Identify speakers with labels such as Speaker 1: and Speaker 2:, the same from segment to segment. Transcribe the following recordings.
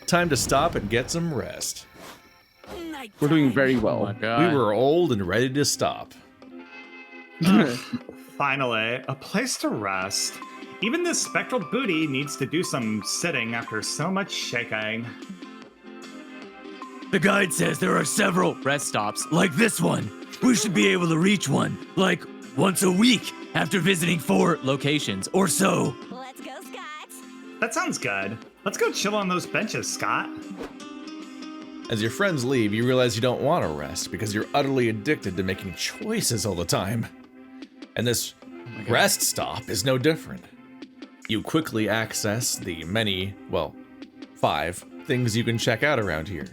Speaker 1: time to stop and get some rest.
Speaker 2: We're doing very
Speaker 3: Oh
Speaker 2: well.
Speaker 3: my God.
Speaker 1: We were old and ready to stop.
Speaker 4: Finally, a place to rest. Even this spectral booty needs to do some sitting after so much shaking.
Speaker 3: The guide says there are several rest stops, like this one. We should be able to reach one, like once a week after visiting 4 locations or so.
Speaker 5: Let's go, Scott.
Speaker 4: That sounds good. Let's go chill on those benches, Scott.
Speaker 1: As your friends leave, you realize you don't want to rest because you're utterly addicted to making choices all the time. And this rest stop is no different. You quickly access the many, well, 5 things you can check out around here.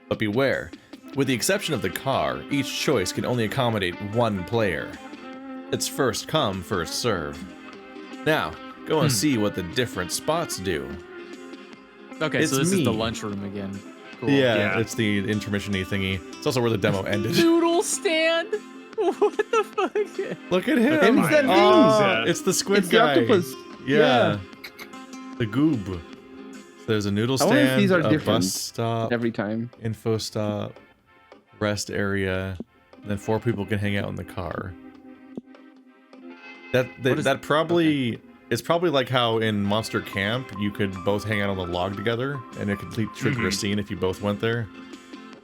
Speaker 1: But beware, with the exception of the car, each choice can only accommodate 1 player. It's first come, first serve. Now, go and see what the different spots do.
Speaker 3: Okay,
Speaker 1: It's
Speaker 3: so this
Speaker 1: me.
Speaker 3: is the lunchroom again. Cool.
Speaker 1: Yeah, it's the intermission-y thingy. It's also where the demo ended.
Speaker 3: Noodle stand? What the fuck?
Speaker 1: Look at him!
Speaker 2: It's that
Speaker 1: Oh,
Speaker 4: thing.
Speaker 1: it's the squid
Speaker 2: It's the
Speaker 1: guy.
Speaker 2: octopus.
Speaker 1: Yeah. The goob. So there's a noodle
Speaker 2: I wonder if
Speaker 1: stand,
Speaker 2: these are
Speaker 1: a
Speaker 2: different
Speaker 1: bus stop,
Speaker 2: Every time.
Speaker 1: info stop, rest area, and then 4 people can hang out in the car. That probably it's probably like how in Monster Camp you could both hang out on the log together and it could trigger a scene if you both went there.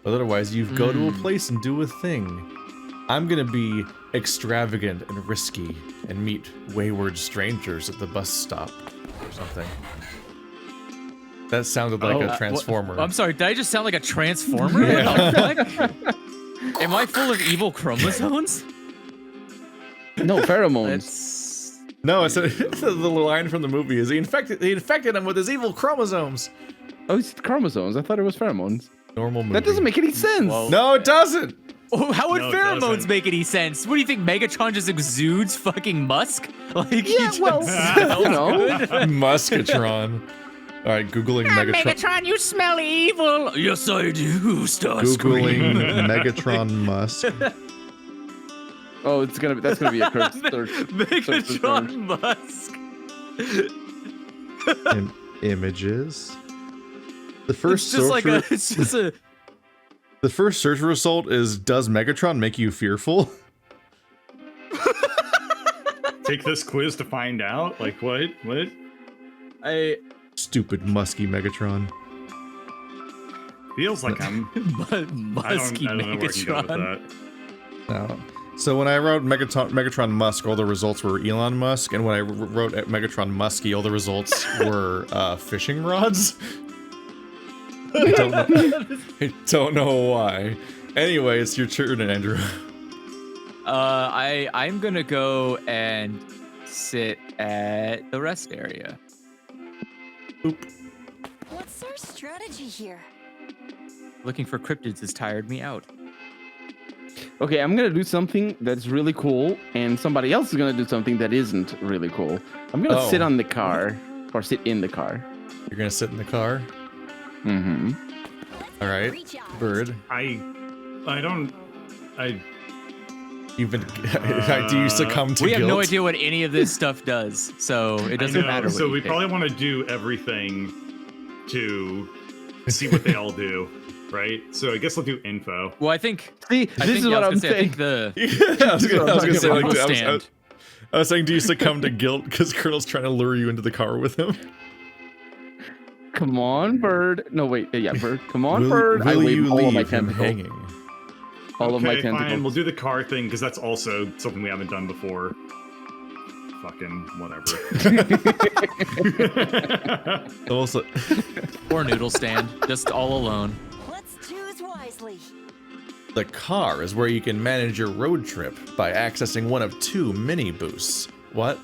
Speaker 1: But otherwise, you go to a place and do a thing. I'm gonna be extravagant and risky and meet wayward strangers at the bus stop or something. That sounded like a transformer.
Speaker 3: I'm sorry, did I just sound like a transformer?
Speaker 1: Yeah.
Speaker 3: What the fuck? Am I full of evil chromosomes?
Speaker 2: No, pheromones.
Speaker 3: That's...
Speaker 1: No, it's the line from the movie is he infected him with his evil chromosomes.
Speaker 2: Oh, it's chromosomes. I thought it was pheromones.
Speaker 1: Normal movie.
Speaker 2: That doesn't make any sense.
Speaker 3: Whoa.
Speaker 1: No, it doesn't.
Speaker 3: Oh, how would
Speaker 4: No, it
Speaker 3: pheromones
Speaker 4: doesn't.
Speaker 3: make any sense? What do you think, Megatron just exudes fucking musk? Like,
Speaker 2: Yeah,
Speaker 3: he
Speaker 2: well,
Speaker 3: just
Speaker 2: you know.
Speaker 1: Muskatron. All right, googling Megatron.
Speaker 3: you smell evil. Yes, I do.
Speaker 1: Googling Megatron Musk.
Speaker 2: Oh, that's gonna be a curse search.
Speaker 3: Megatron Musk.
Speaker 1: Images. The
Speaker 3: It's
Speaker 1: first
Speaker 3: just like
Speaker 1: search
Speaker 3: a. It's just a.
Speaker 1: the first search result is does Megatron make you fearful?
Speaker 4: Take this quiz to find out. Like what? What?
Speaker 1: Stupid musky Megatron.
Speaker 4: Feels like I'm.
Speaker 3: Musky
Speaker 4: I don't know where I can go with
Speaker 3: Megatron.
Speaker 4: that.
Speaker 1: No. So when I wrote Megatron Musk, all the results were Elon Musk, and when I wrote Megatron Musky, all the results were fishing rods. I don't know why. Anyway, it's your turn, Andrew.
Speaker 3: I'm gonna go and sit at the rest area.
Speaker 5: What's our strategy here?
Speaker 3: Looking for cryptids has tired me out.
Speaker 2: Okay, I'm gonna do something that's really cool, and somebody else is gonna do something that isn't really cool. I'm gonna
Speaker 1: Oh.
Speaker 2: sit on the car, or sit in the car.
Speaker 1: You're gonna sit in the car.
Speaker 2: Mm-hmm.
Speaker 1: All right,
Speaker 5: Reach out.
Speaker 1: Bird. You've been. Do you succumb to
Speaker 3: We have
Speaker 1: guilt?
Speaker 3: no idea what any of this stuff does, so it doesn't matter. What
Speaker 4: So
Speaker 3: you
Speaker 4: we
Speaker 3: pick.
Speaker 4: probably want to do everything to see what they all do, right? So I guess we'll do info.
Speaker 3: Well, I think.
Speaker 2: See,
Speaker 3: I
Speaker 2: this
Speaker 3: think,
Speaker 2: is
Speaker 3: yeah,
Speaker 2: what
Speaker 3: I
Speaker 2: I'm
Speaker 3: was gonna say, I
Speaker 2: saying.
Speaker 3: think the.
Speaker 1: Yeah, I was gonna say like,
Speaker 3: Noodle
Speaker 1: I was-
Speaker 3: stand.
Speaker 1: I was saying, do you succumb to guilt because Colonel's trying to lure you into the car with him?
Speaker 2: Come on, Bird. No, wait. Yeah, Bird. Come on,
Speaker 1: Will-
Speaker 2: Bird. I
Speaker 1: will
Speaker 2: wave
Speaker 1: you
Speaker 2: all of my
Speaker 1: leave him
Speaker 2: tentacles.
Speaker 1: hanging?
Speaker 2: All of my
Speaker 4: Okay,
Speaker 2: tentacles.
Speaker 4: fine. We'll do the car thing because that's also something we haven't done before. Fucking whatever.
Speaker 1: Also,
Speaker 3: Or noodle stand, just all alone.
Speaker 5: Let's choose wisely.
Speaker 1: the car is where you can manage your road trip by accessing one of 2 mini boosts. What?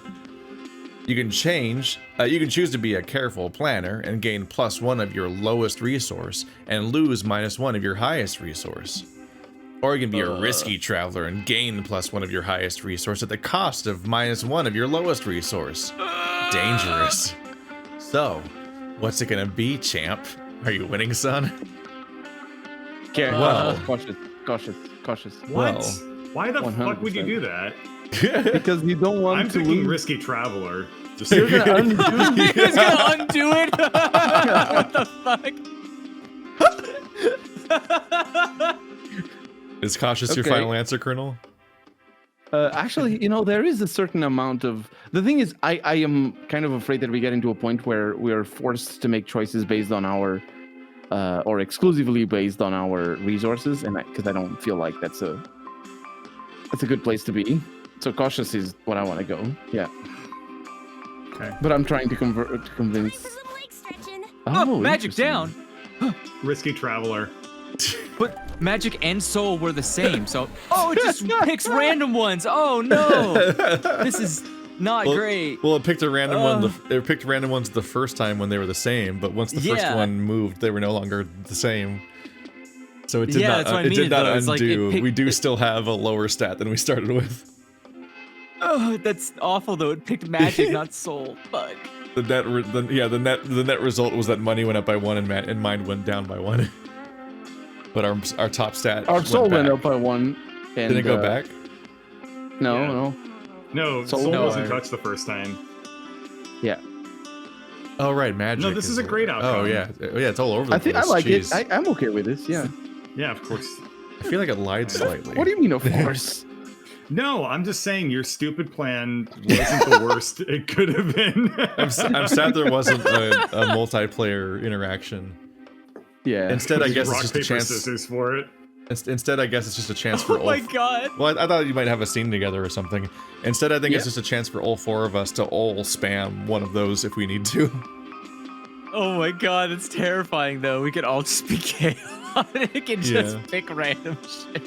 Speaker 1: You can choose to be a careful planner and gain +1 of your lowest resource and lose -1 of your highest resource. Or you can be a risky traveler and gain +1 of your highest resource at the cost of -1 of your lowest resource. Dangerous. So, what's it gonna be, champ? Are you winning, son?
Speaker 2: Careful.
Speaker 1: Well.
Speaker 2: Cautious.
Speaker 4: What?
Speaker 1: Well,
Speaker 4: Why the fuck would you
Speaker 2: 100%.
Speaker 4: do that?
Speaker 2: Because you don't want
Speaker 4: I'm
Speaker 2: to
Speaker 4: thinking
Speaker 2: lose.
Speaker 4: risky traveler. Just
Speaker 2: You're gonna undo
Speaker 3: He was gonna undo it. What the fuck?
Speaker 1: Is cautious your
Speaker 2: Okay.
Speaker 1: final answer, Colonel?
Speaker 2: Actually, there is a certain amount of. The thing is, I am kind of afraid that we get into a point where we are forced to make choices based on our, or exclusively based on our resources, and because I don't feel like that's a good place to be. So cautious is what I want to go. Yeah.
Speaker 4: Okay.
Speaker 2: But I'm trying to convince.
Speaker 5: Some leg stretching.
Speaker 3: Oh, magic
Speaker 2: interesting.
Speaker 3: down.
Speaker 4: Risky traveler.
Speaker 3: But magic and soul were the same, so it just picks random ones. Oh no, this is not great.
Speaker 1: Well, it picked a random one. It picked random ones the first time when they were the same, but once the first
Speaker 3: Yeah.
Speaker 1: one moved, they were no longer the same. So it did
Speaker 3: Yeah,
Speaker 1: not.
Speaker 3: that's what I
Speaker 1: It
Speaker 3: mean,
Speaker 1: did not
Speaker 3: though. It's like it
Speaker 1: undo.
Speaker 3: picked-
Speaker 1: We do still have a lower stat than we started with.
Speaker 3: Oh, that's awful though. It picked magic, not soul. Fuck.
Speaker 1: The net result was that money went up by 1 and mine went down by 1. But our top stat.
Speaker 2: Our soul went
Speaker 1: back.
Speaker 2: up by 1. And,
Speaker 1: Did it go back?
Speaker 2: No,
Speaker 4: Yeah.
Speaker 2: no.
Speaker 4: No,
Speaker 2: Soul-
Speaker 4: soul
Speaker 2: No,
Speaker 4: wasn't
Speaker 3: I-
Speaker 4: touched the first time.
Speaker 2: Yeah.
Speaker 1: Oh right, magic.
Speaker 4: No, this is a great outcome.
Speaker 1: Oh yeah, it's all over the
Speaker 2: I think I
Speaker 1: place.
Speaker 2: like
Speaker 1: Jeez.
Speaker 2: it. I'm okay with this. Yeah.
Speaker 4: Yeah, of course.
Speaker 1: I feel like it lied slightly.
Speaker 2: What do you mean, of course?
Speaker 4: No, I'm just saying your stupid plan wasn't the worst it could have been.
Speaker 1: I'm sad there wasn't a multiplayer interaction.
Speaker 2: Yeah.
Speaker 1: Instead, I guess
Speaker 4: Rock,
Speaker 1: it's just a
Speaker 4: paper,
Speaker 1: chance.
Speaker 4: scissors for it.
Speaker 1: Instead, I guess it's just a chance for
Speaker 3: Oh my
Speaker 1: all.
Speaker 3: god.
Speaker 1: Well, I thought you might have a scene together or something. Instead, I think it's
Speaker 2: Yeah.
Speaker 1: just a chance for all 4 of us to all spam one of those if we need to.
Speaker 3: Oh my god, it's terrifying though. We could all just be chaotic and just
Speaker 1: Yeah.
Speaker 3: pick random shit.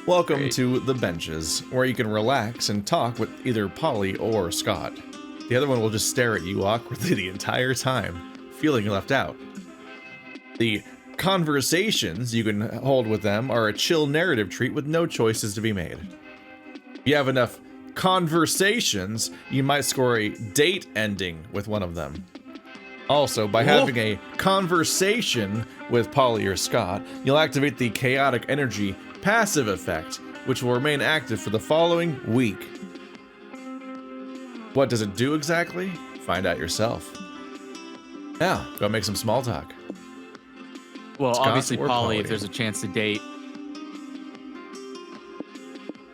Speaker 1: Welcome
Speaker 3: Great.
Speaker 1: to The Benches, where you can relax and talk with either Polly or Scott. The other one will just stare at you awkwardly the entire time, feeling left out. The conversations you can hold with them are a chill narrative treat with no choices to be made. If you have enough conversations, you might score a date ending with one of them. Also, by having a conversation with Polly or Scott, you'll activate the chaotic energy passive effect, which will remain active for the following week. What does it do exactly? Find out yourself. Now, go make some small talk.
Speaker 3: Well,
Speaker 1: Scott
Speaker 3: obviously
Speaker 1: or
Speaker 3: Polly,
Speaker 1: Polly?
Speaker 3: if there's a chance to date.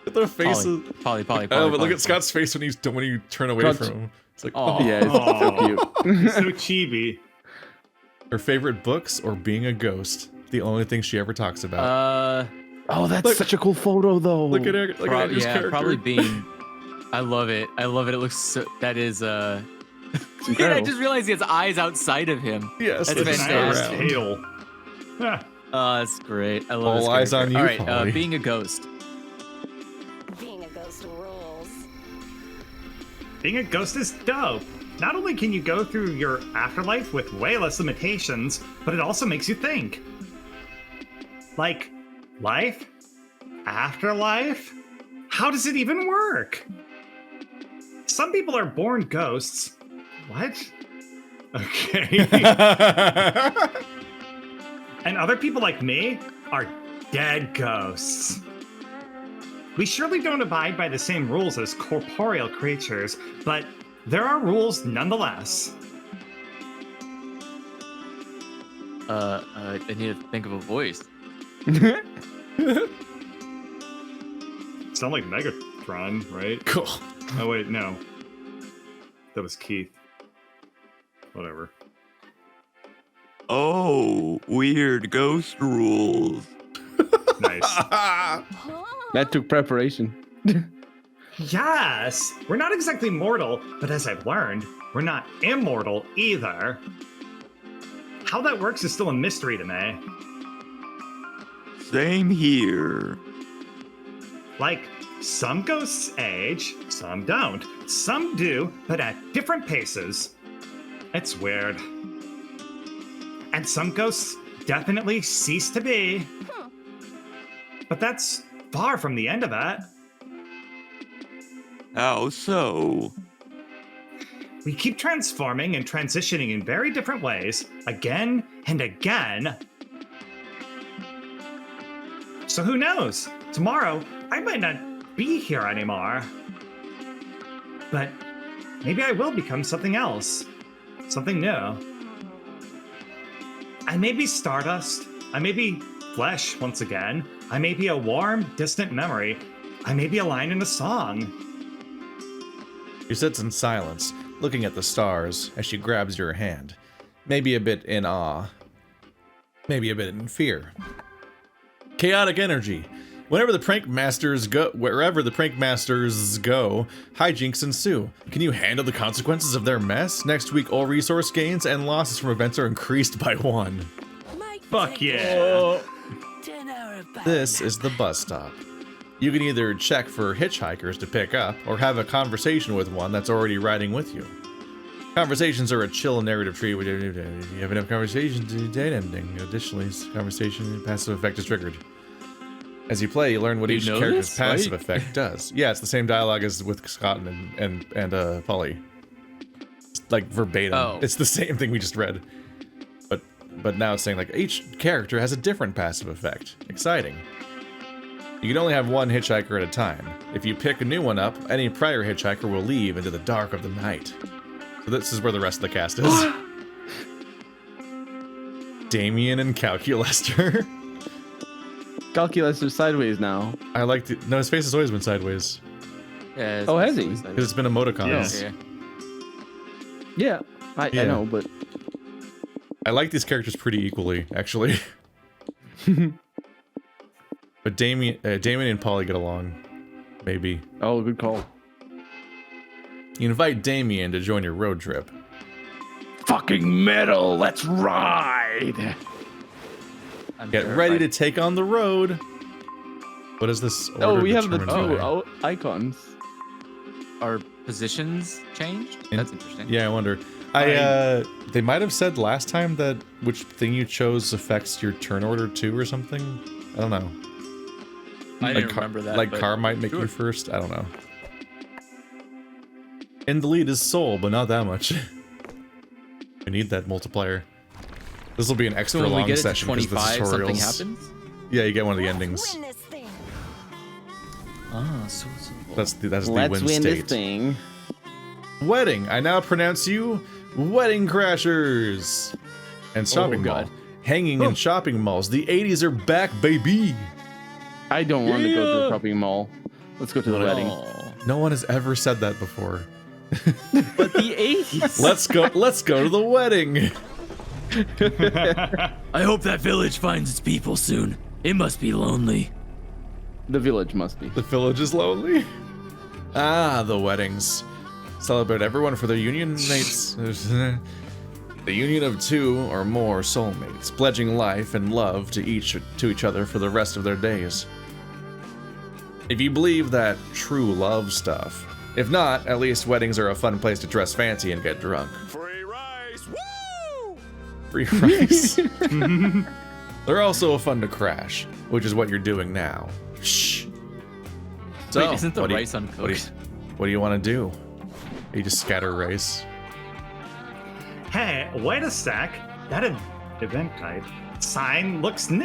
Speaker 1: Look at their faces.
Speaker 3: Polly.
Speaker 1: Oh, but look at Scott's face when you turn away
Speaker 2: Scott's-
Speaker 1: from him. It's like,
Speaker 3: Aw.
Speaker 1: oh.
Speaker 2: Yeah, it's so cute.
Speaker 4: So chibi.
Speaker 1: Her favorite books or being a ghost. The only thing she ever talks about.
Speaker 2: Oh, that's
Speaker 1: Look-
Speaker 2: such a cool photo, though.
Speaker 1: Look at her. Look at Andrew's character.
Speaker 3: probably being. I love it. It looks so. That is I
Speaker 2: incredible.
Speaker 3: just realized he has eyes outside of him.
Speaker 1: Yes,
Speaker 3: That's
Speaker 1: they just
Speaker 4: An
Speaker 1: go
Speaker 4: iris
Speaker 3: fantastic.
Speaker 1: around.
Speaker 4: tail. Ah,
Speaker 3: Oh, that's great. I love
Speaker 1: All
Speaker 3: this
Speaker 1: eyes
Speaker 3: character.
Speaker 1: on you,
Speaker 3: All right,
Speaker 1: Polly.
Speaker 3: being a ghost.
Speaker 5: Being a ghost rules.
Speaker 4: Being a ghost is dope. Not only can you go through your afterlife with way less limitations, but it also makes you think. Like, life? Afterlife? How does it even work? Some people are born ghosts. What? Okay. And other people like me are dead ghosts. We surely don't abide by the same rules as corporeal creatures, but there are rules nonetheless.
Speaker 3: I need to think of a voice.
Speaker 4: Sound like Megatron, right?
Speaker 1: Cool.
Speaker 4: Oh wait, no. That was Keith. Whatever.
Speaker 6: Oh, weird ghost rules.
Speaker 4: Nice.
Speaker 2: That took preparation.
Speaker 4: Yes! We're not exactly mortal, but as I've learned, we're not immortal either. How that works is still a mystery to me.
Speaker 6: Same here.
Speaker 4: Like, some ghosts age, some don't. Some do, but at different paces. It's weird. And some ghosts definitely cease to be. But that's far from the end of it.
Speaker 6: How so?
Speaker 4: We keep transforming and transitioning in very different ways, again and again. So who knows? Tomorrow, I might not be here anymore. But maybe I will become something else. Something new. I may be stardust. I may be flesh once again. I may be a warm, distant memory. I may be a line in a song.
Speaker 1: She sits in silence, looking at the stars as she grabs your hand. Maybe a bit in awe. Maybe a bit in fear. Chaotic energy. Wherever the prank masters go, hijinks ensue. Can you handle the consequences of their mess? Next week, all resource gains and losses from events are increased by 1.
Speaker 4: Fuck yeah.
Speaker 1: This is the bus stop. You can either check for hitchhikers to pick up, or have a conversation with one that's already riding with you. Conversations are a chill narrative tree. You have enough conversations to date ending. Additionally, conversation passive effect is triggered. As you play, you learn what each character's passive effect does. Yeah, it's the same dialogue as with Scott and Polly. Like verbatim.
Speaker 3: Oh.
Speaker 1: It's the same thing we just read. But now it's saying like each character has a different passive effect. Exciting. You can only have one hitchhiker at a time. If you pick a new one up, any prior hitchhiker will leave into the dark of the night. So this is where the rest of the cast is. Damien and Calculester.
Speaker 2: Calculus sideways now.
Speaker 1: I like the... No, his face has always been sideways.
Speaker 3: Yeah,
Speaker 2: Oh, has he?
Speaker 1: Because it's been emoticons.
Speaker 4: Yeah.
Speaker 2: Yeah, I know, but
Speaker 1: I like these characters pretty equally, actually. But Damien and Polly get along. Maybe.
Speaker 2: oh, good call.
Speaker 1: You invite Damien to join your road trip.
Speaker 2: Fucking metal, let's ride.
Speaker 1: Get ready to take on the road. What is this?
Speaker 2: Oh,
Speaker 1: order
Speaker 2: we have the
Speaker 1: determined by?
Speaker 2: two icons.
Speaker 3: Are positions changed? That's interesting.
Speaker 1: Yeah, I wonder. They might have said last time that which thing you chose affects your turn order too or something. I don't know.
Speaker 3: I didn't remember that.
Speaker 1: Like
Speaker 3: but
Speaker 1: car might make
Speaker 3: sure.
Speaker 1: you first. I don't know. In the lead is Soul, but not that much. We need that multiplier. This will be an extra
Speaker 3: So when we
Speaker 1: long
Speaker 3: get it to
Speaker 1: session because the
Speaker 3: 25, something
Speaker 1: tutorials.
Speaker 3: happens?
Speaker 1: Yeah, you get one of the
Speaker 5: Let's
Speaker 1: endings.
Speaker 5: win this thing.
Speaker 3: Ah, so.
Speaker 1: That's the
Speaker 2: Let's
Speaker 1: win
Speaker 2: win
Speaker 1: state.
Speaker 2: this thing.
Speaker 1: Wedding. I now pronounce you Wedding Crashers. And shopping mall.
Speaker 3: God.
Speaker 1: Hanging in shopping malls. The 80s are back, baby.
Speaker 2: I don't want to go to the
Speaker 1: Yeah.
Speaker 2: shopping mall. Let's go to the wedding.
Speaker 1: No one has ever said that before.
Speaker 3: But the 80s.
Speaker 1: Let's go to the wedding.
Speaker 3: I hope that village finds its people soon. It must be lonely.
Speaker 2: The village must be.
Speaker 1: The village is lonely. Ah, the weddings. Celebrate everyone for their union mates. The union of two or more soulmates, pledging life and love to each other for the rest of their days. If you believe that true love stuff. If not, at least weddings are a fun place to dress fancy and get drunk.
Speaker 6: Free rice! Woo!
Speaker 1: Free rice. They're also fun to crash, which is what you're doing now. Shh. So,
Speaker 3: Wait, isn't the
Speaker 1: what do you-
Speaker 3: rice uncooked?
Speaker 1: What do you want to do? You just scatter rice.
Speaker 4: Hey, wait a sec. That event guide sign looks new.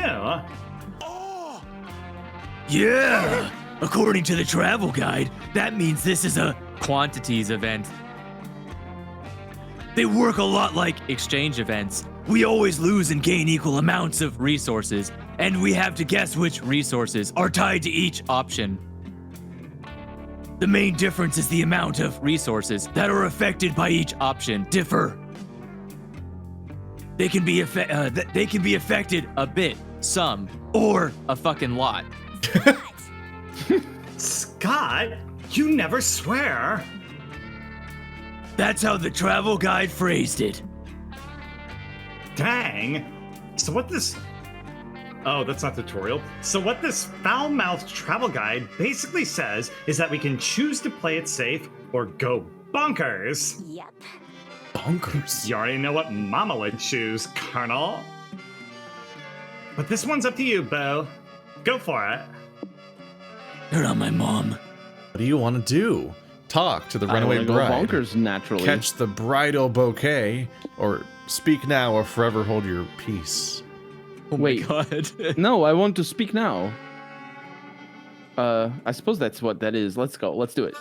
Speaker 3: Yeah! According to the travel guide, that means this is a quantities event. They work a lot like exchange events. We always lose and gain equal amounts of resources, and we have to guess which resources are tied to each option. The main difference is the amount of resources that are affected by each option differ. They can be affected a bit, some, or a fucking lot.
Speaker 4: Scott, you never swear.
Speaker 3: That's how the travel guide phrased it.
Speaker 4: Dang. So what this... Oh, that's not tutorial. So what this foul-mouthed travel guide basically says is that we can choose to play it safe or go bonkers.
Speaker 5: Yep.
Speaker 1: Bonkers.
Speaker 4: You already know what Mama would choose, Colonel. But this one's up to you, Bo. Go for it.
Speaker 3: You're not my mom.
Speaker 1: What do you want to do? Talk to the
Speaker 2: I
Speaker 1: runaway
Speaker 2: wanna go
Speaker 1: bride.
Speaker 2: bonkers naturally.
Speaker 1: Catch the bridal bouquet, or speak now or forever hold your peace.
Speaker 3: Oh
Speaker 2: Wait.
Speaker 3: my god.
Speaker 2: No, I want to speak now. I suppose that's what that is. Let's go. Let's do it.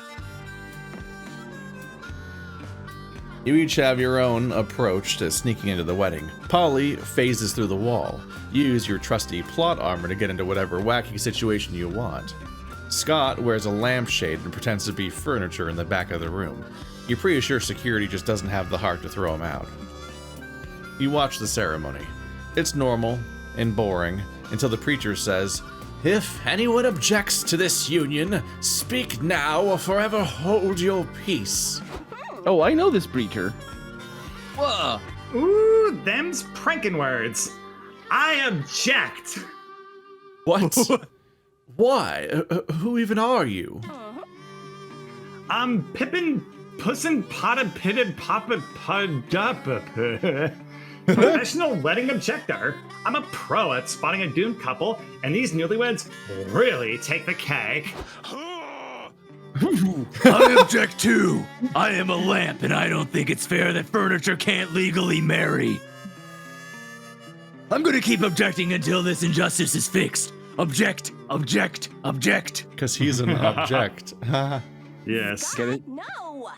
Speaker 1: You each have your own approach to sneaking into the wedding. Polly phases through the wall. You use your trusty plot armor to get into whatever wacky situation you want. Scott wears a lampshade and pretends to be furniture in the back of the room. You're pretty sure security just doesn't have the heart to throw him out. You watch the ceremony. It's normal and boring until the preacher says, "If anyone objects to this union, speak now or forever hold your peace."
Speaker 2: Oh, I know this preacher.
Speaker 3: Whoa.
Speaker 4: Ooh, them's pranking words. I object.
Speaker 1: What? Why? Who even are you?
Speaker 4: I'm Pippin Pussin Potta Pitted Papa Pud professional wedding objector. I'm a pro at spotting a doomed couple, and these newlyweds really take the cake.
Speaker 3: I object too. I am a lamp, and I don't think it's fair that furniture can't legally marry. I'm gonna keep objecting until this injustice is fixed. Object, object, object.
Speaker 1: Because he's an object.
Speaker 4: Yes.
Speaker 2: Get it?
Speaker 5: No!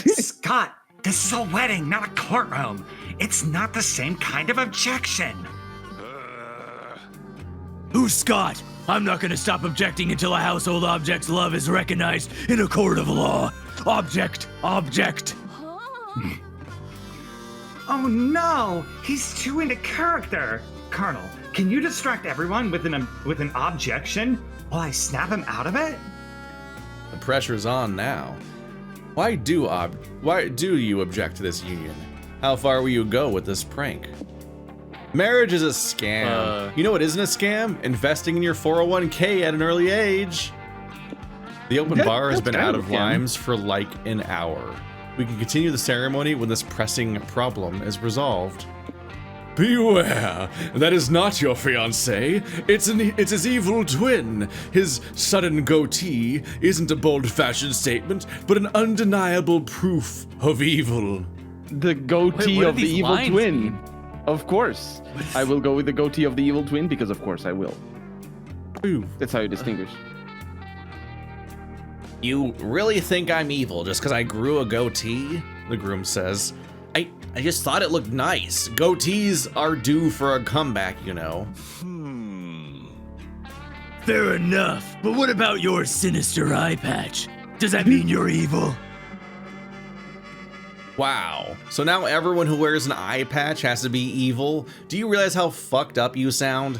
Speaker 4: Scott, this is a wedding, not a courtroom. It's not the same kind of objection.
Speaker 3: Who's Scott? I'm not gonna stop objecting until a household object's love is recognized in a court of law. Object, object.
Speaker 4: Oh no, he's too into character. Colonel, can you distract everyone with an objection while I snap him out of it?
Speaker 1: The pressure's on now. Why do you object to this union? How far will you go with this prank? Marriage is a scam. You know what isn't a scam? Investing in your 401k at an early age. The open bar has been out of limes for like an hour. We can continue the ceremony when this pressing problem is resolved. Beware, that is not your fiancé. It's his evil twin. His sudden goatee isn't a bold-fashioned statement, but an undeniable proof of evil.
Speaker 2: The goatee
Speaker 3: what do
Speaker 2: of the
Speaker 3: these
Speaker 2: evil
Speaker 3: lines
Speaker 2: twin.
Speaker 3: mean?
Speaker 2: Of course. I will go with the goatee of the evil twin because of course I will.
Speaker 1: Ooh.
Speaker 2: That's how you distinguish.
Speaker 1: You really think I'm evil just because I grew a goatee? The groom says. I just thought it looked nice. Goatees are due for a comeback, you know.
Speaker 3: Fair enough, but what about your sinister eye patch? Does that mean you're evil?
Speaker 1: Wow. So now everyone who wears an eye patch has to be evil? Do you realize how fucked up you sound?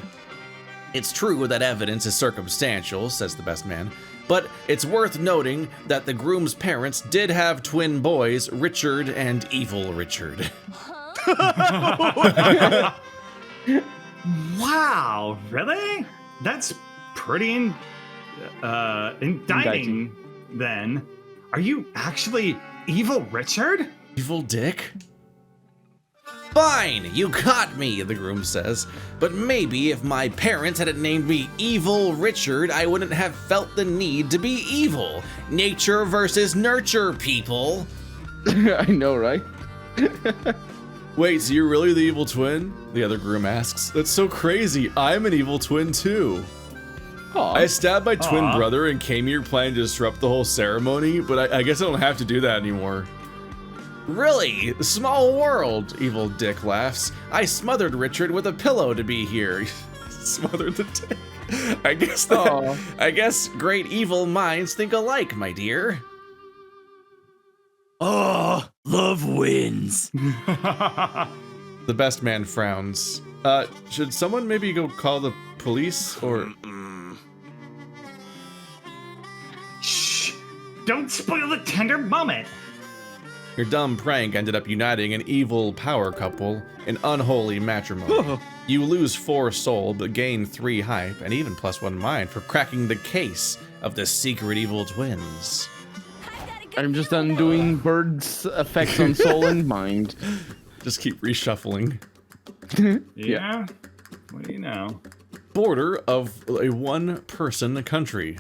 Speaker 1: It's true that evidence is circumstantial, says the best man, but it's worth noting that the groom's parents did have twin boys, Richard and Evil Richard.
Speaker 4: Wow, really? That's pretty indicting then. Are you actually Evil Richard?
Speaker 1: Evil Dick? Fine, you caught me, the groom says. But maybe if my parents hadn't named me Evil Richard, I wouldn't have felt the need to be evil. Nature versus nurture, people.
Speaker 2: I know, right?
Speaker 1: Wait, so you're really the evil twin? The other groom asks. That's so crazy. I'm an evil twin too.
Speaker 2: Aw.
Speaker 1: I stabbed my twin brother and came here planning to disrupt the whole ceremony, but I guess I don't have to do that anymore. Really? Small world, Evil Dick laughs. I smothered Richard with a pillow to be here. Smothered the dick. I guess great evil minds think alike, my dear.
Speaker 3: Oh, love wins.
Speaker 1: The best man frowns. Should someone maybe go call the police or...
Speaker 4: Shh! Don't spoil the tender moment!
Speaker 1: Your dumb prank ended up uniting an evil power couple in unholy matrimony. You lose 4 soul, but gain 3 hype, and even +1 mind for cracking the case of the secret evil twins.
Speaker 2: I'm just undoing Bird's effects on soul and mind.
Speaker 1: Just keep reshuffling.
Speaker 4: Yeah? What do you know?
Speaker 1: Border of a one-person country.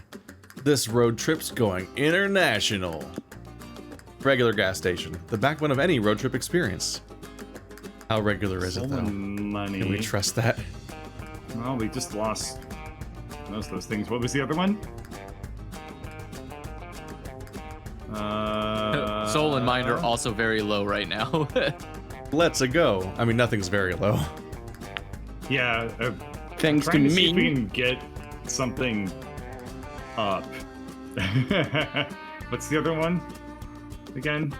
Speaker 1: This road trip's going international. Regular gas station, the backbone of any road trip experience. How regular is it though?
Speaker 4: Money.
Speaker 1: Can we trust that?
Speaker 4: Well, we just lost most of those things. What was the other one?
Speaker 3: Soul and mind are also very low right now.
Speaker 1: Let's a go. I mean, nothing's very low.
Speaker 4: Yeah.
Speaker 2: Thanks to
Speaker 4: Trying to see if we
Speaker 2: me.
Speaker 4: can get something up. What's the other one again?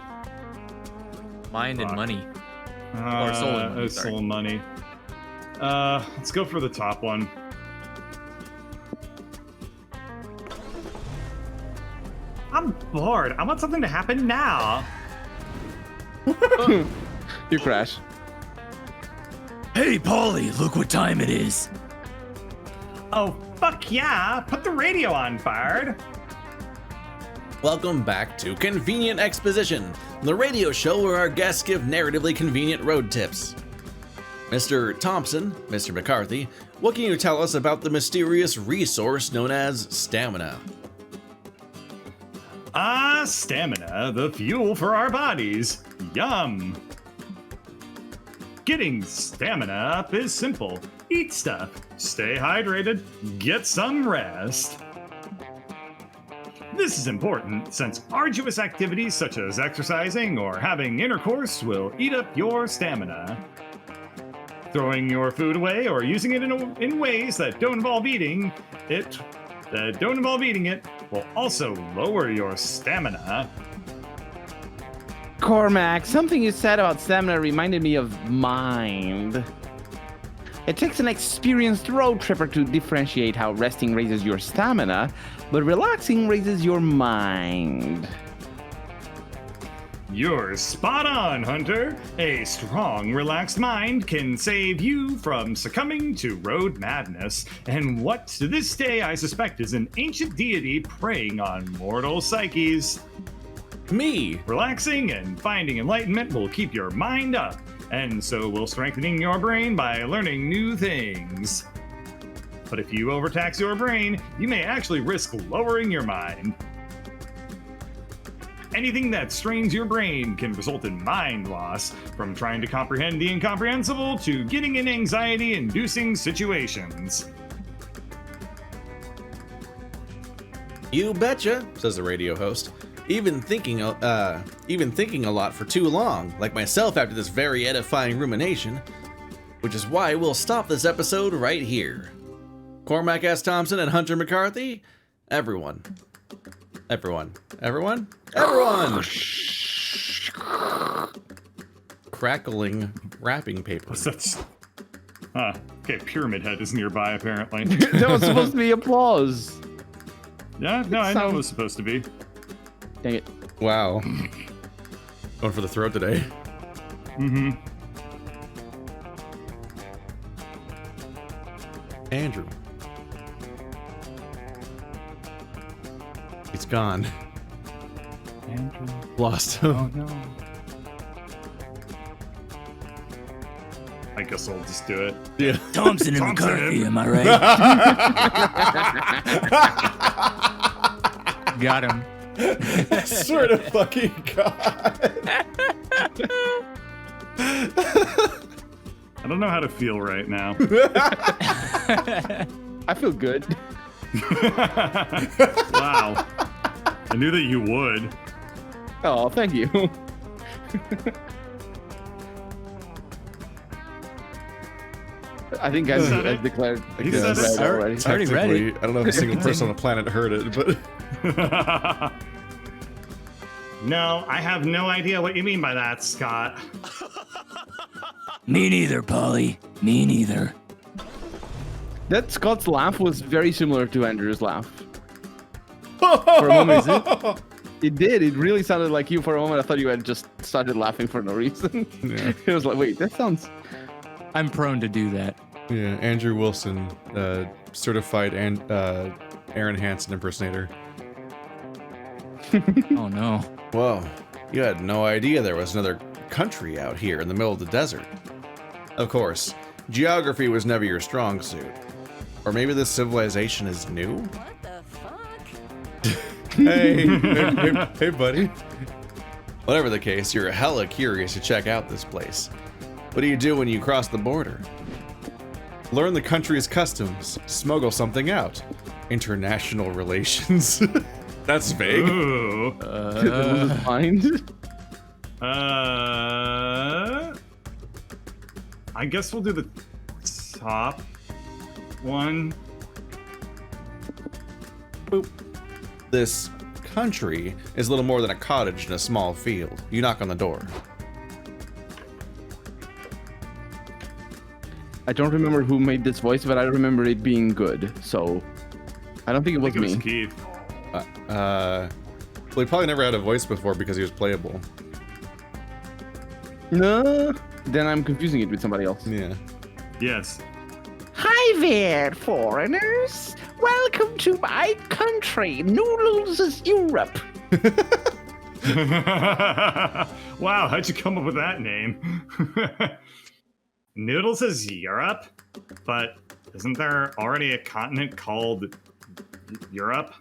Speaker 3: Mind and
Speaker 4: Fuck.
Speaker 3: money. Or soul and money, sorry.
Speaker 4: Soul and money. Let's go for the top one. I'm bored. I want something to happen now.
Speaker 2: You crash.
Speaker 3: Hey, Polly, look what time it is.
Speaker 4: Oh, fuck yeah. Put the radio on, Bard.
Speaker 1: Welcome back to Convenient Exposition, the radio show where our guests give narratively convenient road tips. Mr. Thompson, Mr. McCarthy, what can you tell us about the mysterious resource known as stamina?
Speaker 4: Stamina, the fuel for our bodies. Yum. Getting stamina up is simple. Eat stuff, stay hydrated, get some rest. This is important since arduous activities such as exercising or having intercourse will eat up your stamina. Throwing your food away or using it in ways that don't involve eating it will also lower your stamina.
Speaker 2: Cormac, something you said about stamina reminded me of mind. It takes an experienced road tripper to differentiate how resting raises your stamina, but relaxing raises your mind.
Speaker 4: You're spot on, Hunter. A strong, relaxed mind can save you from succumbing to road madness, and what to this day I suspect is an ancient deity preying on mortal psyches.
Speaker 1: Me!
Speaker 4: Relaxing and finding enlightenment will keep your mind up, and so will strengthening your brain by learning new things. But if you overtax your brain, you may actually risk lowering your mind. Anything that strains your brain can result in mind loss, from trying to comprehend the incomprehensible to getting in anxiety-inducing situations.
Speaker 1: You betcha, says the radio host. Even thinking a lot for too long, like myself after this very edifying rumination, which is why we'll stop this episode right here. Cormac S. Thompson and Hunter McCarthy, everyone. Crackling wrapping paper.
Speaker 4: That's... okay, Pyramid Head is nearby, apparently.
Speaker 2: That was supposed to be applause.
Speaker 4: Yeah, no, I know it was supposed to be.
Speaker 2: Dang it.
Speaker 1: Wow. Going for the throat today.
Speaker 4: Mm-hmm.
Speaker 1: Andrew. He's gone.
Speaker 4: Andrew.
Speaker 1: Lost him.
Speaker 4: Oh, no. I guess I'll just do it.
Speaker 1: Yeah.
Speaker 3: Thompson and
Speaker 4: Thompson.
Speaker 3: McCarthy, am I right? Got him.
Speaker 1: I swear to fucking God.
Speaker 4: I don't know how to feel right now.
Speaker 2: I feel good.
Speaker 4: Wow. I knew that you would.
Speaker 2: Oh, thank you. I think
Speaker 4: He said
Speaker 2: I've
Speaker 4: it.
Speaker 2: declared.
Speaker 4: He
Speaker 2: declared
Speaker 4: said it.
Speaker 2: red already.
Speaker 3: It's already ready.
Speaker 1: Technically, I don't know if a single person on the planet heard it, but
Speaker 4: No, I have no idea what you mean by that, Scott.
Speaker 3: Me neither, Polly. Me neither.
Speaker 2: That Scott's laugh was very similar to Andrew's laugh. For a moment, it did. It really sounded like you for a moment. I thought you had just started laughing for no reason.
Speaker 1: Yeah.
Speaker 2: It was like, wait, that sounds...
Speaker 3: I'm prone to do that.
Speaker 1: yeah, Andrew Wilson, certified Aaron Hansen impersonator.
Speaker 3: Oh no.
Speaker 1: Whoa, you had no idea there was another country out here in the middle of the desert. Of course, geography was never your strong suit. Or maybe this civilization is new?
Speaker 5: What the fuck?
Speaker 1: Hey, buddy. Whatever the case, you're hella curious to check out this place. What do you do when you cross the border? Learn the country's customs, smuggle something out. International relations. That's vague.
Speaker 4: Ooh.
Speaker 2: Did lose his mind?
Speaker 4: I guess we'll do the top one.
Speaker 1: Boop. This country is a little more than a cottage in a small field. You knock on the door.
Speaker 2: I don't remember who made this voice, but I remember it being good. So I don't think it was me.
Speaker 4: Keith.
Speaker 1: Well, he probably never had a voice before because he was playable.
Speaker 2: No, then I'm confusing it with somebody else.
Speaker 1: Yeah.
Speaker 4: Yes.
Speaker 2: Hi there, foreigners. Welcome to my country, Noodles is Europe.
Speaker 4: Wow, how'd you come up with that name? Noodles is Europe, but isn't there already a continent called Europe?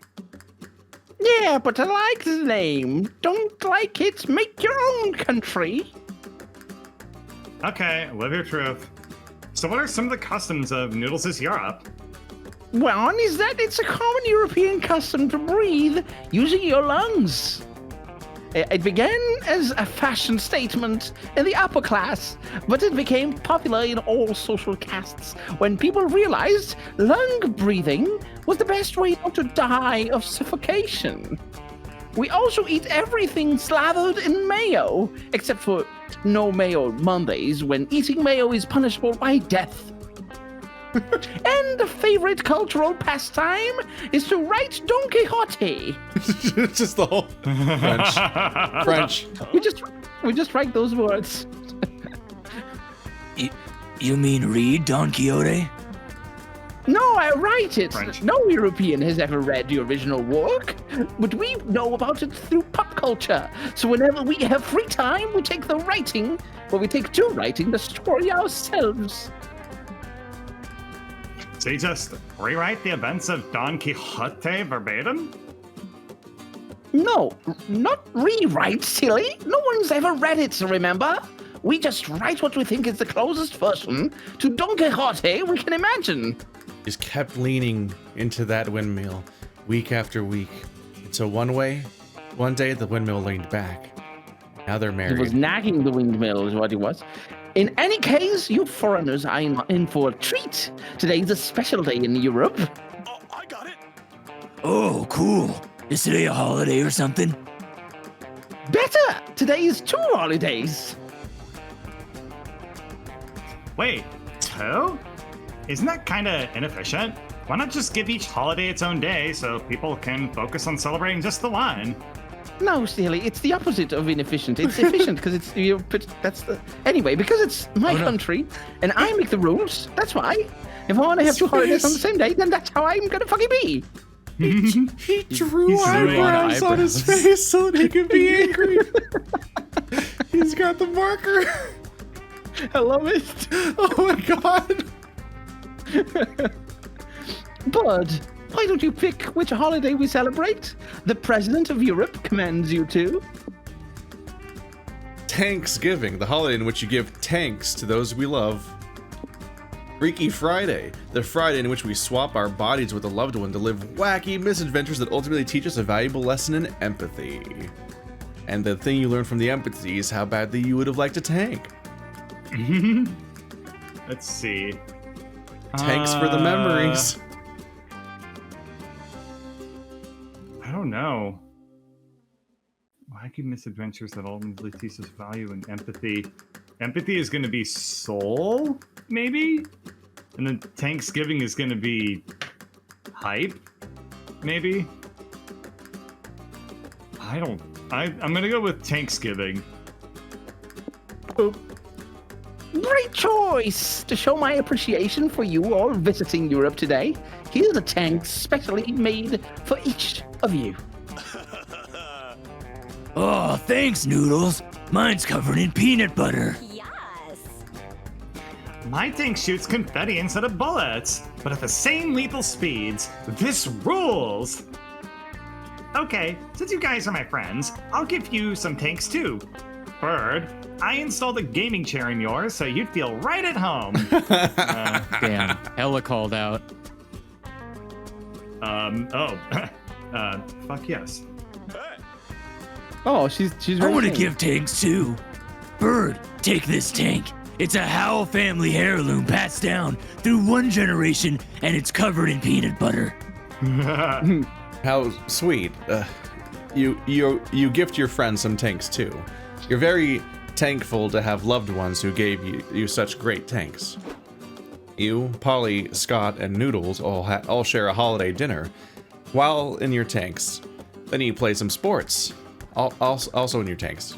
Speaker 2: Yeah, but I like the name. Don't like it, make your own country.
Speaker 4: Okay, live your truth. So what are some of the customs of Noodles is Europe?
Speaker 2: One is that it's a common European custom to breathe using your lungs. It began as a fashion statement in the upper class, but it became popular in all social castes when people realized lung breathing was the best way not to die of suffocation. We also eat everything slathered in mayo, except for no mayo Mondays, when eating mayo is punishable by death. And the favorite cultural pastime is to write Don Quixote.
Speaker 1: Just the whole French.
Speaker 2: We just write those words.
Speaker 3: You mean read Don Quixote?
Speaker 2: No, I write it.
Speaker 4: French.
Speaker 2: No European has ever read the original work, but we know about it through pop culture. So whenever we have free time, we take to writing the story ourselves.
Speaker 4: So you just rewrite the events of Don Quixote verbatim?
Speaker 2: No, not rewrite, silly. No one's ever read it, remember? We just write what we think is the closest version to Don Quixote we can imagine.
Speaker 1: Just kept leaning into that windmill week after week. Until one day the windmill leaned back. Now they're married.
Speaker 2: He was nagging the windmill is what he was. In any case, you foreigners are in for a treat. Today's a special day in Europe.
Speaker 6: Oh, I got it.
Speaker 3: Oh, cool. Is today a holiday or something?
Speaker 2: Better! Today is 2 holidays.
Speaker 4: Wait, 2? Isn't that kind of inefficient? Why not just give each holiday its own day so people can focus on celebrating just the one?
Speaker 2: No, silly. It's the opposite of inefficient. It's efficient because it's anyway, because it's my country and I make the rules. That's why. If I want to have 2 holidays on the same day, then that's how I'm gonna fucking be.
Speaker 1: He drew eyebrows on his
Speaker 3: eyebrows.
Speaker 1: face so that he could be angry. He's got the marker.
Speaker 2: I love it.
Speaker 1: Oh my god.
Speaker 2: Bud, why don't you pick which holiday we celebrate? The President of Europe commands you to.
Speaker 1: Thanksgiving, the holiday in which you give thanks to those we love. Freaky Friday, the Friday in which we swap our bodies with a loved one to live wacky misadventures that ultimately teach us a valuable lesson in empathy. And the thing you learn from the empathy is how badly you would have liked a tank.
Speaker 4: Let's see.
Speaker 1: Thanks for the memories.
Speaker 4: I don't know. Wacky misadventures that ultimately teach us value and empathy. Empathy is going to be soul, maybe? And then Thanksgiving is going to be hype, maybe? I'm going to go with Thanksgiving.
Speaker 2: Great choice! To show my appreciation for you all visiting Europe today, here's a tank specially made for each of you.
Speaker 3: Oh, thanks, Noodles. Mine's covered in peanut butter.
Speaker 5: Yes.
Speaker 4: My tank shoots confetti instead of bullets, but at the same lethal speeds. This rules! Okay, since you guys are my friends, I'll give you some tanks too. Bird, I installed a gaming chair in yours so you'd feel right at home.
Speaker 3: Damn, hella called out.
Speaker 4: Fuck yes.
Speaker 6: Hey.
Speaker 2: Oh, she's
Speaker 3: I
Speaker 2: very
Speaker 3: want to
Speaker 2: tame.
Speaker 3: give tanks too. Bird, take this tank. It's a Howell family heirloom passed down through one generation, and it's covered in peanut butter.
Speaker 1: How sweet. You gift your friends some tanks too. You're very thankful to have loved ones who gave you such great tanks. You, Polly, Scott, and Noodles all share a holiday dinner while in your tanks. Then you play some sports, also in your tanks.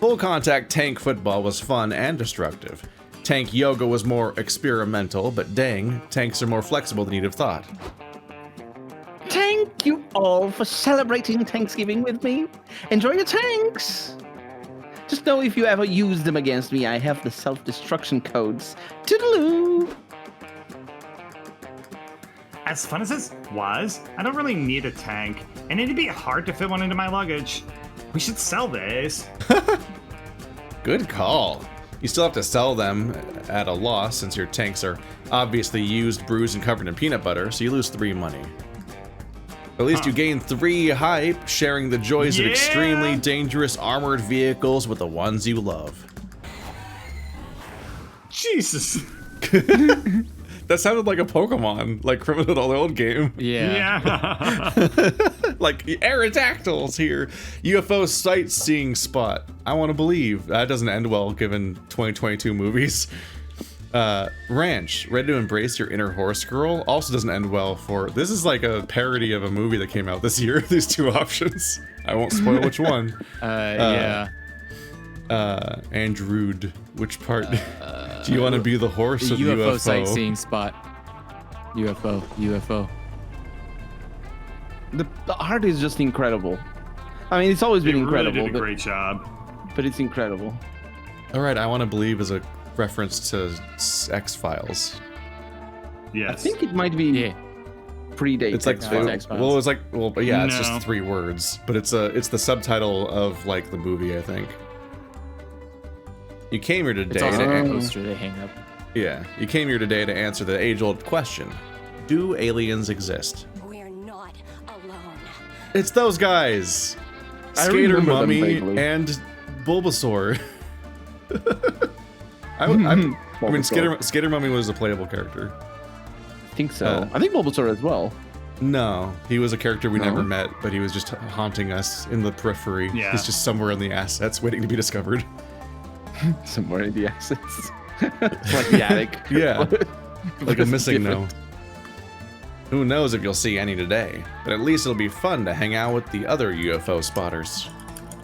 Speaker 1: Full contact tank football was fun and destructive. Tank yoga was more experimental, but dang, tanks are more flexible than you'd have thought.
Speaker 2: Thank you all for celebrating Thanksgiving with me. Enjoy your tanks. Just know if you ever use them against me, I have the self-destruction codes. Toodaloo!
Speaker 4: As fun as this was, I don't really need a tank, and it'd be hard to fit one into my luggage. We should sell this.
Speaker 1: Good call. You still have to sell them at a loss since your tanks are obviously used, bruised, and covered in peanut butter, so you lose 3 money. At least you gain 3 hype, sharing the joys of extremely dangerous armored vehicles with the ones you love.
Speaker 4: Jesus.
Speaker 1: That sounded like a Pokemon, like from an old game.
Speaker 3: Yeah.
Speaker 1: Like Aerodactyls here. UFO sightseeing spot. I want to believe. That doesn't end well given 2022 movies. Ranch, ready to embrace your inner horse girl, also doesn't end well for. This is like a parody of a movie that came out this year. These 2 options. I won't spoil which one.
Speaker 3: Yeah.
Speaker 1: Androod, which part? Do you want to be the horse
Speaker 3: The
Speaker 1: or the
Speaker 3: UFO
Speaker 1: UFO?
Speaker 3: sightseeing spot. UFO.
Speaker 2: The art is just incredible. I mean, it's always been
Speaker 4: You really
Speaker 2: incredible,
Speaker 4: did a great job.
Speaker 2: but it's incredible.
Speaker 1: All right, I want to believe is a reference to X-Files.
Speaker 4: Yes.
Speaker 2: I think it might be
Speaker 3: Yeah.
Speaker 2: predate.
Speaker 1: It's like
Speaker 3: No, it's X-Files.
Speaker 1: well, it's like but yeah, it's
Speaker 4: No.
Speaker 1: just 3 words, but it's the subtitle of like the movie, I think. You came here
Speaker 3: It's
Speaker 1: today
Speaker 3: also
Speaker 1: to
Speaker 3: a poster they hang up.
Speaker 1: you came here today to answer the age-old question: do aliens exist?
Speaker 5: We're not alone.
Speaker 1: It's those guys,
Speaker 2: I
Speaker 1: Skater
Speaker 2: remember them
Speaker 1: Mummy
Speaker 2: vaguely.
Speaker 1: and Bulbasaur. I mean, Skater Mummy was a playable character.
Speaker 2: I think so. I think Bulbasaur as well.
Speaker 1: No, he was a character we
Speaker 2: No?
Speaker 1: never met, but he was just haunting us in the periphery.
Speaker 4: Yeah.
Speaker 1: He's just somewhere in the assets waiting to be discovered.
Speaker 2: Somewhere in the assets. It's like the attic.
Speaker 1: Yeah, like a
Speaker 2: It's
Speaker 1: missing no.
Speaker 2: different.
Speaker 1: Who knows if you'll see any today, but at least it'll be fun to hang out with the other UFO spotters.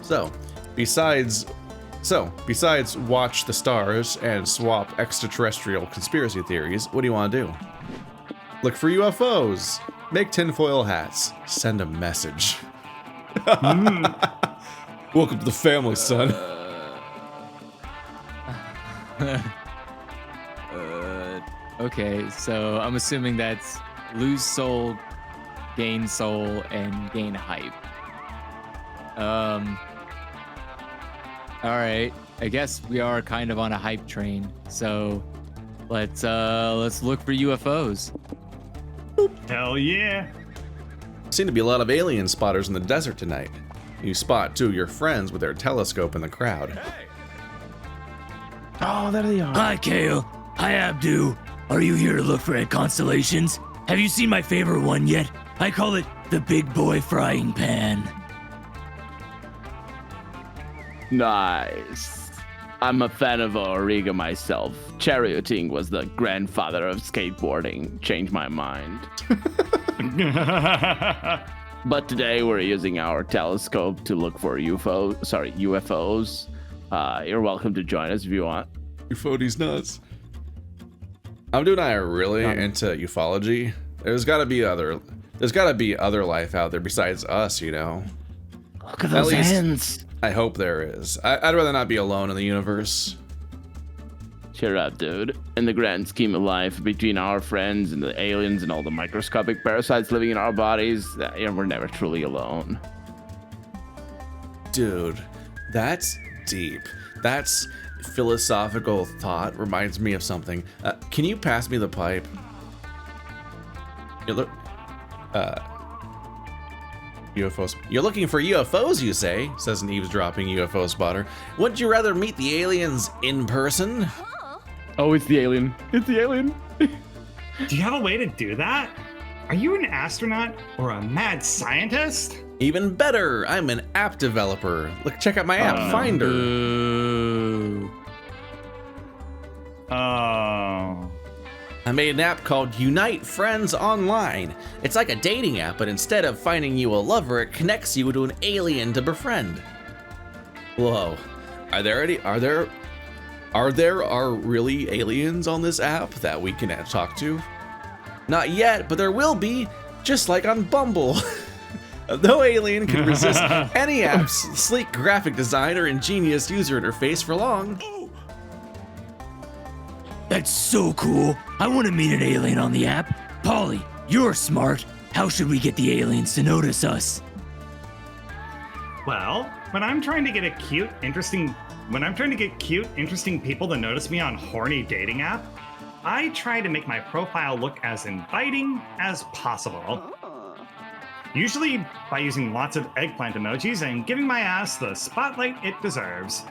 Speaker 1: So, besides watch the stars and swap extraterrestrial conspiracy theories, what do you want to do? Look for UFOs, make tinfoil hats, send a message. Welcome to the family, son.
Speaker 3: Okay, so I'm assuming that's lose soul, gain soul, and gain hype. All right. I guess we are kind of on a hype train. So let's look for UFOs.
Speaker 4: Hell yeah.
Speaker 1: Seem to be a lot of alien spotters in the desert tonight. You spot 2 of your friends with their telescope in the crowd.
Speaker 2: Oh, there they are.
Speaker 3: Hi, Kale. Hi, Abdu. Are you here to look for constellations? Have you seen my favorite one yet? I call it the Big Boy Frying Pan.
Speaker 2: Nice. I'm a fan of Auriga myself. Charioting was the grandfather of skateboarding. Changed my mind. But today we're using our telescope to look for UFOs. You're welcome to join us if you want.
Speaker 1: UFO's nuts. Abdu and I are really into ufology. There's gotta be other life out there besides us, you know.
Speaker 2: Look at those
Speaker 1: least-
Speaker 2: hands.
Speaker 1: I hope there is. I'd rather not be alone in the universe.
Speaker 2: Cheer up, dude. In the grand scheme of life, between our friends and the aliens and all the microscopic parasites living in our bodies, we're never truly alone.
Speaker 1: Dude, that's deep. That's philosophical thought. Reminds me of something. Can you pass me the pipe? You look. UFOs. You're looking for UFOs, you say, says an eavesdropping UFO spotter. Wouldn't you rather meet the aliens in person?
Speaker 2: Oh, it's the alien. It's the alien.
Speaker 4: Do you have a way to do that? Are you an astronaut or a mad scientist?
Speaker 1: Even better, I'm an app developer. Look, check out my app, Finder.
Speaker 3: Ooh.
Speaker 4: Oh.
Speaker 1: I made an app called Unite Friends Online. It's like a dating app, but instead of finding you a lover, it connects you to an alien to befriend. Whoa, are there really aliens on this app that we can talk to? Not yet, but there will be, just like on Bumble. No alien can resist any app's sleek graphic design or ingenious user interface for long.
Speaker 3: That's so cool. I want to meet an alien on the app. Polly, you're smart. How should we get the aliens to notice us?
Speaker 4: Well, when I'm trying to get cute, interesting people to notice me on horny dating app, I try to make my profile look as inviting as possible. Usually by using lots of eggplant emojis and giving my ass the spotlight it deserves.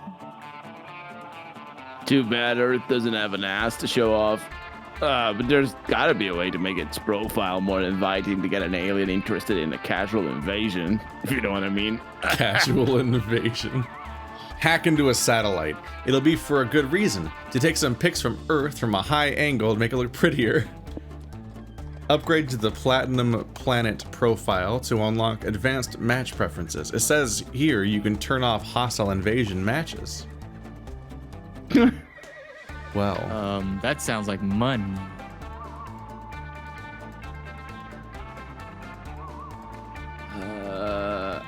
Speaker 2: Too bad Earth doesn't have an ass to show off. But there's gotta be a way to make its profile more inviting to get an alien interested in a casual invasion, if you know what I mean.
Speaker 1: Casual invasion. Hack into a satellite. It'll be for a good reason, to take some pics from Earth from a high angle to make it look prettier. Upgrade to the Platinum Planet profile to unlock advanced match preferences. It says here you can turn off hostile invasion matches. Well,
Speaker 3: That sounds like money.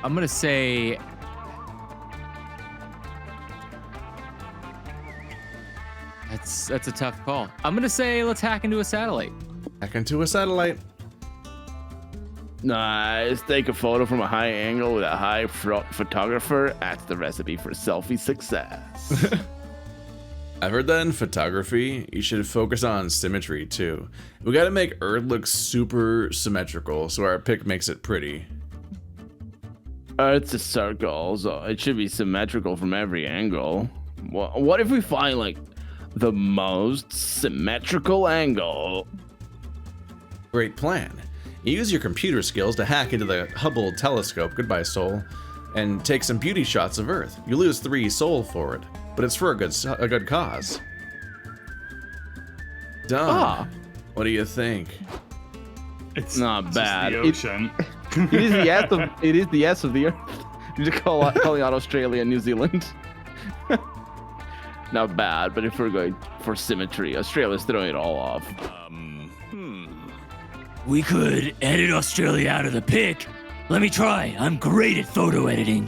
Speaker 3: I'm gonna say that's a tough call. I'm gonna say let's hack into a satellite.
Speaker 1: hack into a satellite.
Speaker 2: Nice. Take a photo from a high angle with a high photographer. That's the recipe for selfie success.
Speaker 1: I've heard that in photography, you should focus on symmetry too. We gotta make Earth look super symmetrical so our pic makes it pretty.
Speaker 2: Earth's a circle, so it should be symmetrical from every angle. What if we find like the most symmetrical angle?
Speaker 1: Great plan. Use your computer skills to hack into the Hubble telescope, goodbye soul, and take some beauty shots of Earth. You lose 3 soul for it, but it's for a good cause. Done.
Speaker 2: Ah.
Speaker 1: What do you think?
Speaker 4: It's
Speaker 2: Not
Speaker 4: just
Speaker 2: bad.
Speaker 4: The ocean.
Speaker 2: It is the S of the Earth. You just calling out Australia and New Zealand. Not bad, but if we're going for symmetry, Australia's throwing it all off.
Speaker 3: We could edit Australia out of the pic. Let me try. I'm great at photo editing.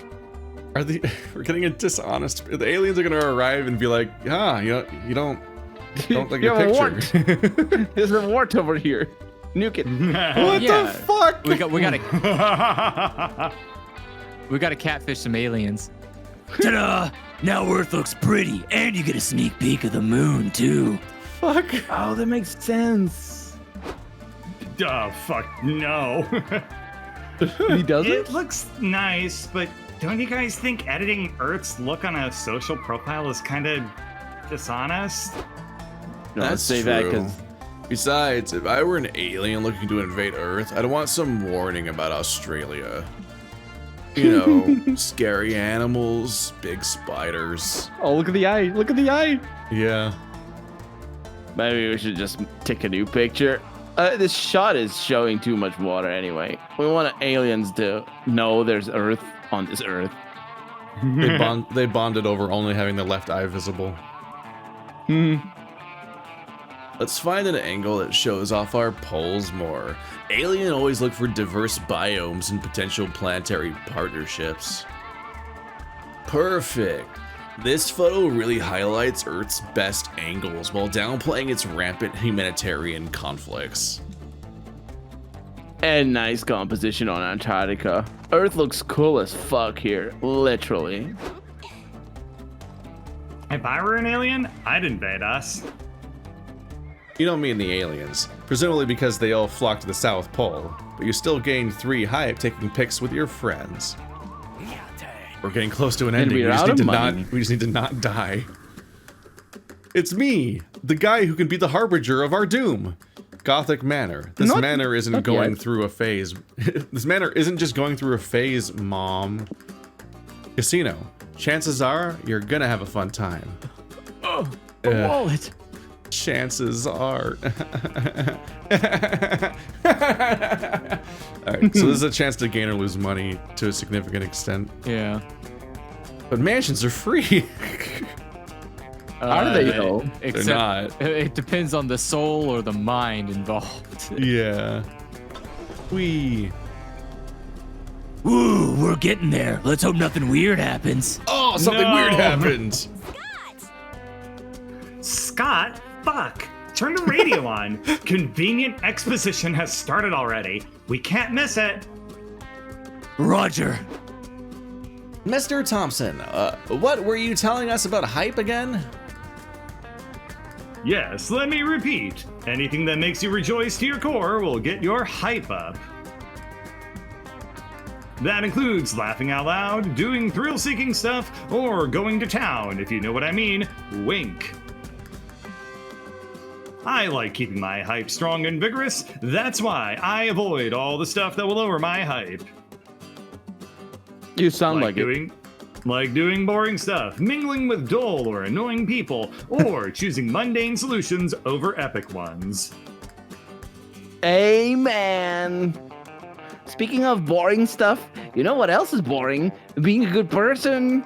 Speaker 1: We're getting a dishonest. The aliens are gonna arrive and be like, you don't like your
Speaker 2: You have a
Speaker 1: picture.
Speaker 2: There's a wart over here. Nuke it.
Speaker 1: What
Speaker 3: Yeah.
Speaker 1: the fuck?
Speaker 3: We gotta catfish some aliens. Ta-da! Now Earth looks pretty, and you get a sneak peek of the moon too.
Speaker 1: Fuck.
Speaker 2: Oh, that makes sense.
Speaker 4: Oh, fuck, no.
Speaker 2: He doesn't?
Speaker 4: It looks nice, but don't you guys think editing Earth's look on a social profile is kind of dishonest?
Speaker 2: No,
Speaker 1: That's
Speaker 2: say
Speaker 1: true.
Speaker 2: that because
Speaker 1: Besides, if I were an alien looking to invade Earth, I'd want some warning about Australia. You know, scary animals, big spiders.
Speaker 2: oh, look at the eye. Look at the eye.
Speaker 1: Yeah.
Speaker 2: Maybe we should just take a new picture. This shot is showing too much water anyway. We want aliens to know there's Earth on this Earth.
Speaker 1: They bonded over only having their left eye visible. Let's find an angle that shows off our poles more. Alien always look for diverse biomes and potential planetary partnerships. Perfect. This photo really highlights Earth's best angles while downplaying its rampant humanitarian conflicts.
Speaker 2: And nice composition on Antarctica. Earth looks cool as fuck here, literally.
Speaker 4: If I were an alien, I'd invade us.
Speaker 1: You don't mean the aliens, presumably because they all flock to the South Pole. but you still gain 3 hype taking pics with your friends. We're getting close to an ending.
Speaker 2: we're out of money.
Speaker 1: We just need to not die. It's me, the guy who can be the harbinger of our doom. Gothic Manor. This manor isn't going through a phase. This manor isn't just going through a phase, Mom. Casino. Chances are you're gonna have a fun time.
Speaker 3: Oh, a wallet.
Speaker 1: Chances are. Alright, so this is a chance to gain or lose money to a significant extent.
Speaker 3: Yeah.
Speaker 1: But mansions are free.
Speaker 2: Are they though?
Speaker 3: Except
Speaker 1: They're not.
Speaker 3: It depends on the soul or the mind involved.
Speaker 1: Yeah. Woo,
Speaker 3: we're getting there. Let's hope nothing weird happens.
Speaker 1: Oh, something weird happened.
Speaker 4: Scott, fuck. Turn the radio on. Convenient exposition has started already. We can't miss it.
Speaker 3: Roger.
Speaker 1: Mr. Thompson, what were you telling us about hype again?
Speaker 4: Yes, let me repeat. Anything that makes you rejoice to your core will get your hype up. That includes laughing out loud, doing thrill-seeking stuff, or going to town, if you know what I mean. Wink. I like keeping my hype strong and vigorous. That's why I avoid all the stuff that will lower my hype.
Speaker 2: You sound like it.
Speaker 4: Like doing boring stuff, mingling with dull or annoying people, or choosing mundane solutions over epic ones.
Speaker 2: Amen. Speaking of boring stuff, you know what else is boring? Being a good person.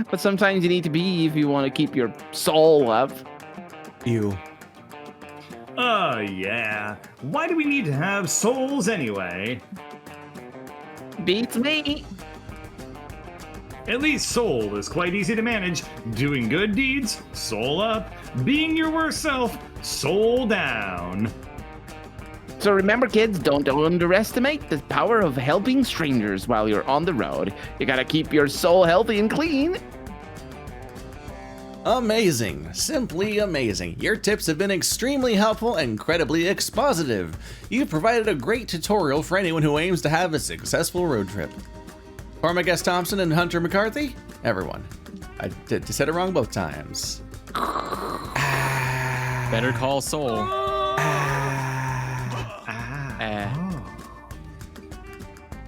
Speaker 2: But sometimes you need to be if you want to keep your soul up.
Speaker 1: You.
Speaker 4: Oh yeah. Why do we need to have souls anyway?
Speaker 2: Beats me.
Speaker 4: At least soul is quite easy to manage. Doing good deeds, soul up. Being your worst self, soul down.
Speaker 2: So remember, kids, don't underestimate the power of helping strangers while you're on the road. You gotta keep your soul healthy and clean.
Speaker 1: Amazing. Simply amazing. Your tips have been extremely helpful and incredibly expositive. You've provided a great tutorial for anyone who aims to have a successful road trip. For my guest Thompson and Hunter McCarthy, everyone. I said it wrong both times.
Speaker 3: Better call Soul.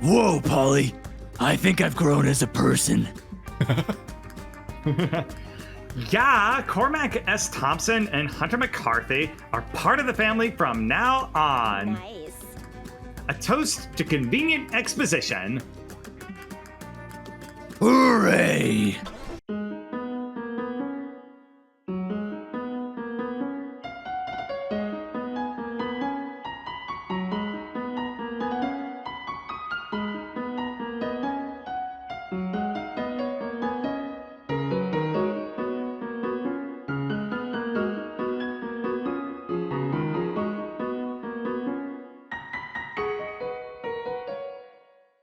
Speaker 3: Whoa, Polly. I think I've grown as a person.
Speaker 4: Yeah, Cormac S. Thompson and Hunter McCarthy are part of the family from now on.
Speaker 5: Nice.
Speaker 4: A toast to convenient exposition.
Speaker 3: Hooray!